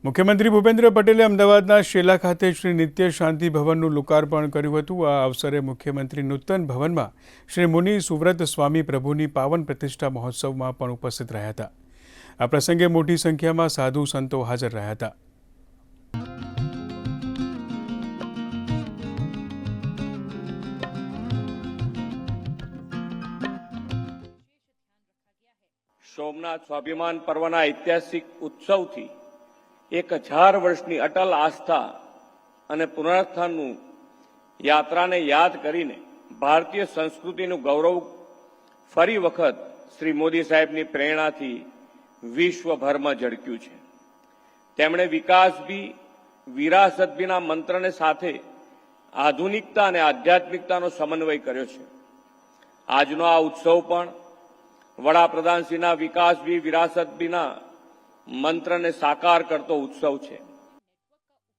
મુખ્યમંત્રી ભૂપેન્દ્ર પટેલે અમદાવાદના શેલા ખાતે શ્રી નિત્ય શાંતિ ભવનનું લોકાર્પણ કર્યું હતું। આ અવસરે મુખ્યમંત્રી નૂતન ભવનમાં શ્રી મુનિ સુવ્રત સ્વામી પ્રભુની પાવન પ્રતિષ્ઠા મહોત્સવમાં પણ ઉપસ્થિત રહ્યા હતા। આ પ્રસંગે મોટી સંખ્યામાં સાધુ સંતો હાજર રહ્યા હતા। સોમનાથ સ્વાભિમાન પર્વના ઐતિહાસિક ઉત્સવથી 1000 વર્ષની અટલ આસ્થા અને પુનરુત્થાનનું યાત્રાને યાદ કરીને ભારતીય સંસ્કૃતિનું ગૌરવ ફરી વખત શ્રી મોદી સાહેબની પ્રેરણાથી વિશ્વભરમાં ઝળક્યું છે। તેમણે વિકાસ ભી વિરાસત ભીના મંત્રને સાથે આધુનિકતા અને આધ્યાત્મિકતાનો સમન્વય કર્યો છે। આજનો આ ઉત્સવ પણ વડાપ્રધાનશ્રીના વિકાસ ભી વિરાસત ભીના મંત્રને સાકાર કરતો ઉત્સવ છે।